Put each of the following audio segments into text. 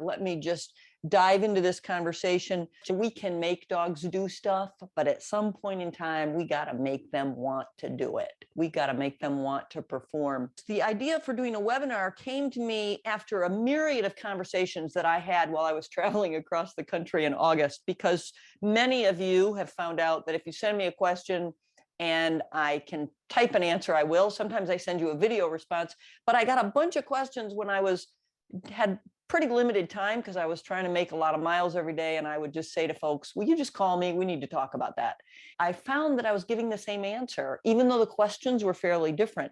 let me just dive into this conversation. So we can make dogs do stuff, but at some point in time, we got to make them want to do it. We got to make them want to perform. The idea for doing a webinar came to me after a myriad of conversations that I had while I was traveling across the country in August, because many of you have found out that if you send me a question and I can type an answer, I will. Sometimes I send you a video response, but I got a bunch of questions when I had pretty limited time because I was trying to make a lot of miles every day. And I would just say to folks, will you just call me? We need to talk about that. I found that I was giving the same answer, even though the questions were fairly different.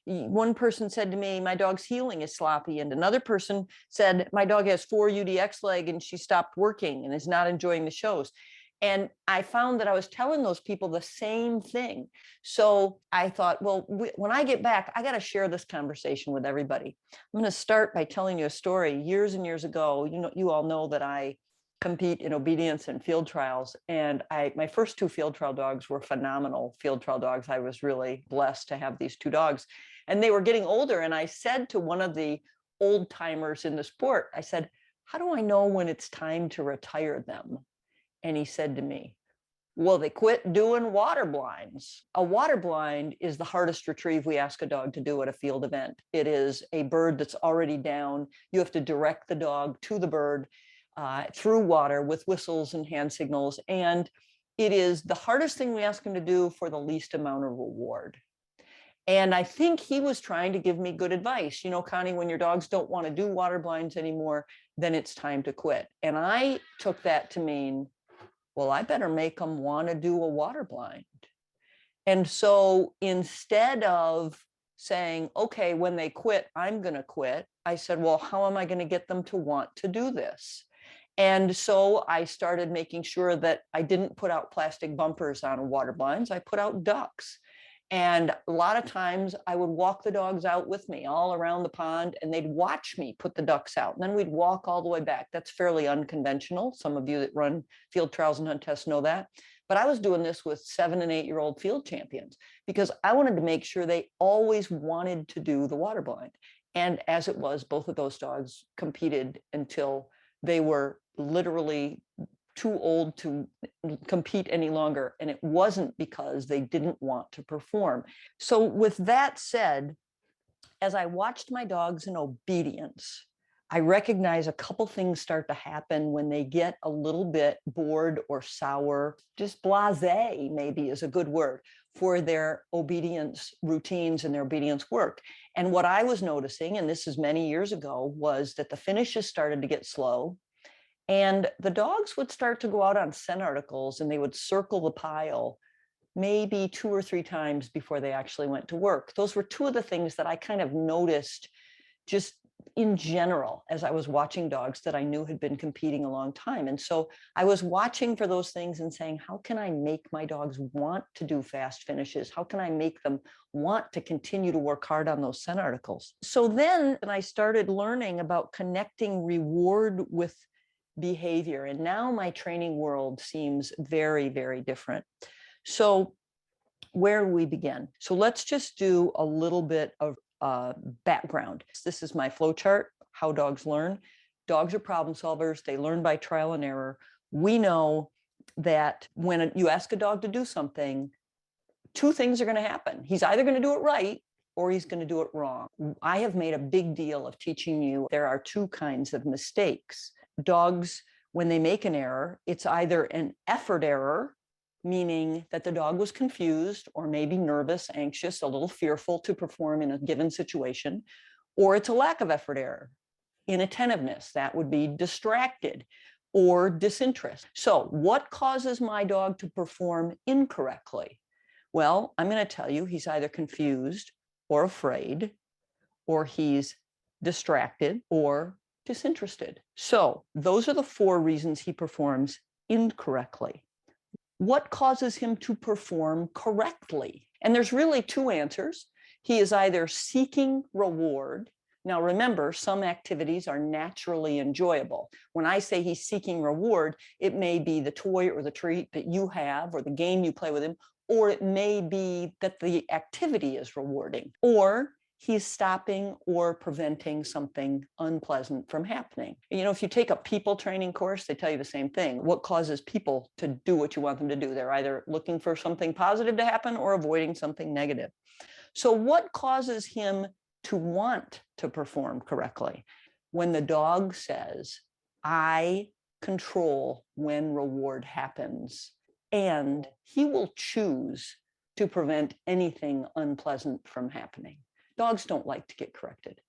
One person said to me, my dog's healing is sloppy. And another person said, my dog has 4 UDX leg and she stopped working and is not enjoying the shows. And I found that I was telling those people the same thing. So I thought, well, when I get back, I got to share this conversation with everybody. I'm going to start by telling you a story. Years and years ago, you all know that I compete in obedience and field trials. And my first 2 field trial dogs were phenomenal field trial dogs. I was really blessed to have these 2 dogs. And they were getting older. And I said to one of the old timers in the sport, I said, how do I know when it's time to retire them? And he said to me, well, they quit doing water blinds. A water blind is the hardest retrieve we ask a dog to do at a field event. It is a bird that's already down. You have to direct the dog to the bird through water with whistles and hand signals. And it is the hardest thing we ask him to do for the least amount of reward. And I think he was trying to give me good advice. Connie, when your dogs don't want to do water blinds anymore, then it's time to quit. And I took that to mean, well, I better make them want to do a water blind. And so instead of saying, okay, when they quit, I'm going to quit, I said, well, how am I going to get them to want to do this? And so I started making sure that I didn't put out plastic bumpers on water blinds. I put out ducks. And a lot of times I would walk the dogs out with me all around the pond and they'd watch me put the ducks out. And then we'd walk all the way back. That's fairly unconventional. Some of you that run field trials and hunt tests know that. But I was doing this with 7- and 8-year-old field champions because I wanted to make sure they always wanted to do the water blind. And as it was, both of those dogs competed until they were literally too old to compete any longer. And it wasn't because they didn't want to perform. So with that said, as I watched my dogs in obedience, I recognize a couple things start to happen when they get a little bit bored or sour, just blasé maybe is a good word for their obedience routines and their obedience work. And what I was noticing, and this is many years ago, was that the finishes started to get slow. And the dogs would start to go out on scent articles and they would circle the pile maybe 2 or 3 times before they actually went to work. Those were 2 of the things that I kind of noticed just in general as I was watching dogs that I knew had been competing a long time. And so I was watching for those things and saying, how can I make my dogs want to do fast finishes? How can I make them want to continue to work hard on those scent articles? So then I started learning about connecting reward with behavior. And now my training world seems very, very different. So where do we begin? So let's just do a little bit of background. This is my flow chart, how dogs learn. Dogs are problem solvers. They learn by trial and error. We know that when you ask a dog to do something, 2 things are going to happen. He's either going to do it right or he's going to do it wrong. I have made a big deal of teaching you there are 2 kinds of mistakes. Dogs, when they make an error, it's either an effort error, meaning that the dog was confused or maybe nervous, anxious, a little fearful to perform in a given situation, or it's a lack of effort error, inattentiveness, that would be distracted, or disinterest. So what causes my dog to perform incorrectly? Well, I'm going to tell you he's either confused or afraid, or he's distracted or disinterested. So those are the 4 reasons he performs incorrectly. What causes him to perform correctly? And there's really 2 answers. He is either seeking reward. Now, remember, some activities are naturally enjoyable. When I say he's seeking reward, it may be the toy or the treat that you have or the game you play with him, or it may be that the activity is rewarding, or he's stopping or preventing something unpleasant from happening. You know, if you take a people training course, they tell you the same thing. What causes people to do what you want them to do? They're either looking for something positive to happen or avoiding something negative. So what causes him to want to perform correctly? When the dog says, I control when reward happens, and he will choose to prevent anything unpleasant from happening. Dogs don't like to get corrected.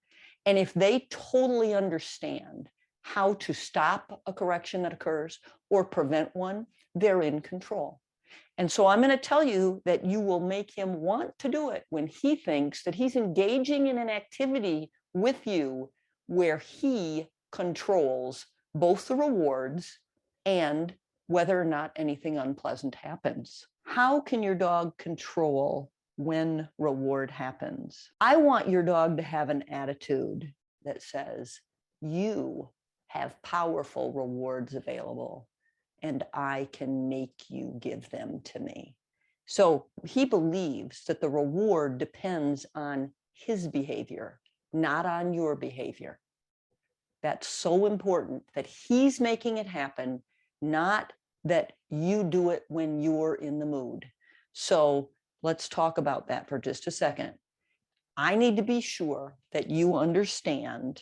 And if they totally understand how to stop a correction that occurs or prevent one, they're in control. And so I'm going to tell you that you will make him want to do it when he thinks that he's engaging in an activity with you where he controls both the rewards and whether or not anything unpleasant happens. How can your dog control when reward happens? I want your dog to have an attitude that says, you have powerful rewards available, and I can make you give them to me. So he believes that the reward depends on his behavior, not on your behavior. That's so important that he's making it happen, not that you do it when you're in the mood. So let's talk about that for just a second. I need to be sure that you understand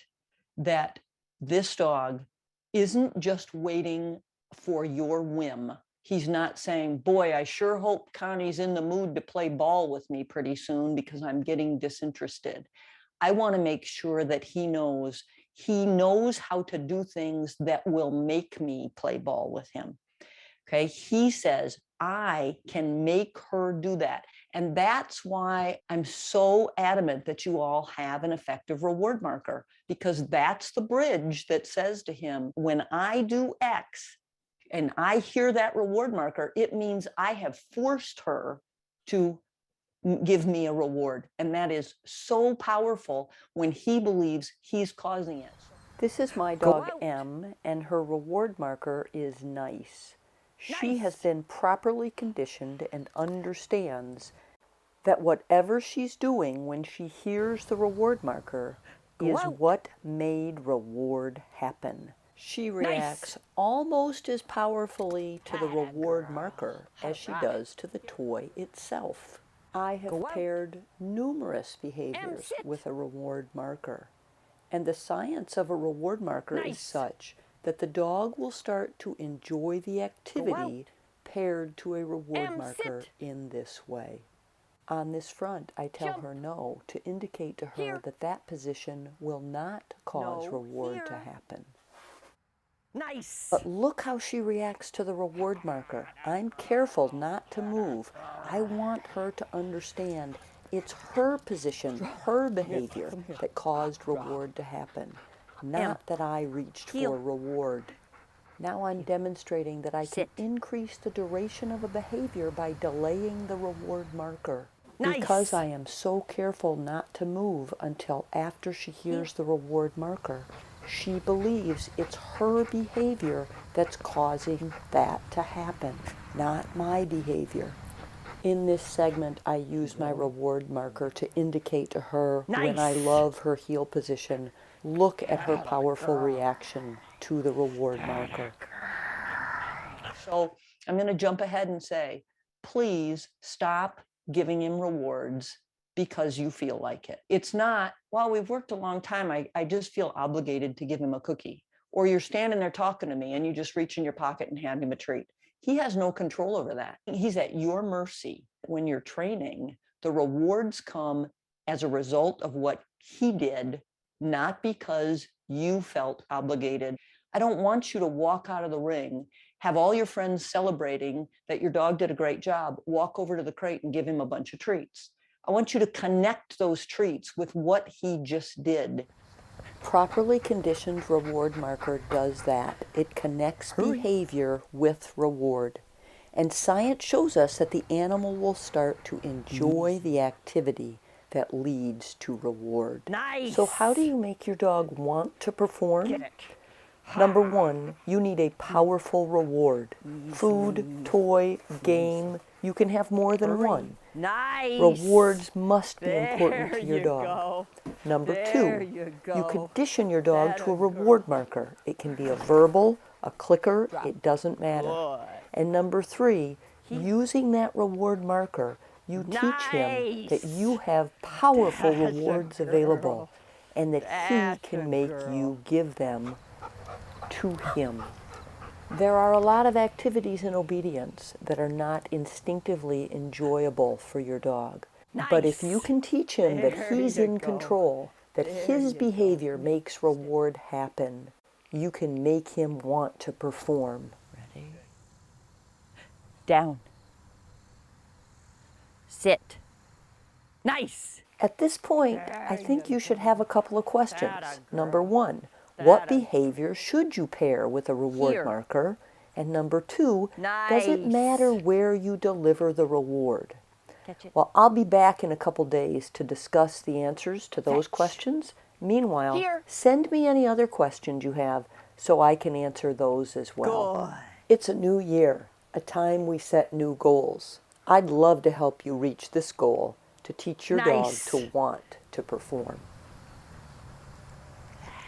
that this dog isn't just waiting for your whim. He's not saying, boy, I sure hope Connie's in the mood to play ball with me pretty soon because I'm getting disinterested. I want to make sure that he knows how to do things that will make me play ball with him. Okay, he says, I can make her do that. And that's why I'm so adamant that you all have an effective reward marker, because that's the bridge that says to him, when I do X and I hear that reward marker, it means I have forced her to give me a reward. And that is so powerful when he believes he's causing it. This is my dog M, and her reward marker is nice. She has been properly conditioned and understands that whatever she's doing when she hears the reward marker is what made reward happen. She reacts almost as powerfully to the reward marker as she does to the toy itself. I have paired numerous behaviors with a reward marker, and the science of a reward marker is such that the dog will start to enjoy the activity paired to a reward marker in this way. On this front, I tell her no to indicate to her that that position will not cause reward to happen. Nice. But look how she reacts to the reward marker. I'm careful not to move. I want her to understand it's her position, her behavior that caused reward to happen, not that I reached for reward. Now I'm demonstrating that I can increase the duration of a behavior by delaying the reward marker. Because I am so careful not to move until after she hears the reward marker, she believes it's her behavior that's causing that to happen, not my behavior. In this segment, I use my reward marker to indicate to her when I love her heel position. Look at her powerful reaction to the reward marker. So I'm going to jump ahead and say, please stop giving him rewards because you feel like it. It's not, well, we've worked a long time, I just feel obligated to give him a cookie. Or you're standing there talking to me and you just reach in your pocket and hand him a treat. He has no control over that. He's at your mercy. When you're training, the rewards come as a result of what he did, not because you felt obligated. I don't want you to walk out of the ring, have all your friends celebrating that your dog did a great job, walk over to the crate and give him a bunch of treats. I want you to connect those treats with what he just did. Properly conditioned reward marker does that. It connects behavior with reward. And science shows us that the animal will start to enjoy the activity that leads to reward. Nice. So how do you make your dog want to perform? Number one, you need a powerful reward. Food, toy, game. You can have more than one. Nice. Rewards must be important to your There you dog. go. Number There two, you you go. condition your dog That to a a reward marker. It can be a verbal, a clicker, it doesn't matter. Good. And number three, using that reward marker, you teach him that you have powerful That's a rewards available girl. and that That's he a can make girl. you give them to him. There are a lot of activities in obedience that are not instinctively enjoyable for your dog. But if you Nice. can teach him that There he's you in go. control, that There his you behavior makes reward happen, you can make him want to perform. Ready? Down. Sit. Nice. At this point, I There think you you should go. have a couple of questions. That a Number girl. one, what That a behavior should you pair with a reward Here. marker? And number two, does it Nice. matter where you deliver the reward? Catch it. Well, I'll be back in a couple days to discuss the answers to those Fetch. questions. Meanwhile, Here. send me any other questions you have so I can answer those as well. Good. It's a new year, a time we set new goals. I'd love to help you reach this goal to teach your Nice. dog to want to perform.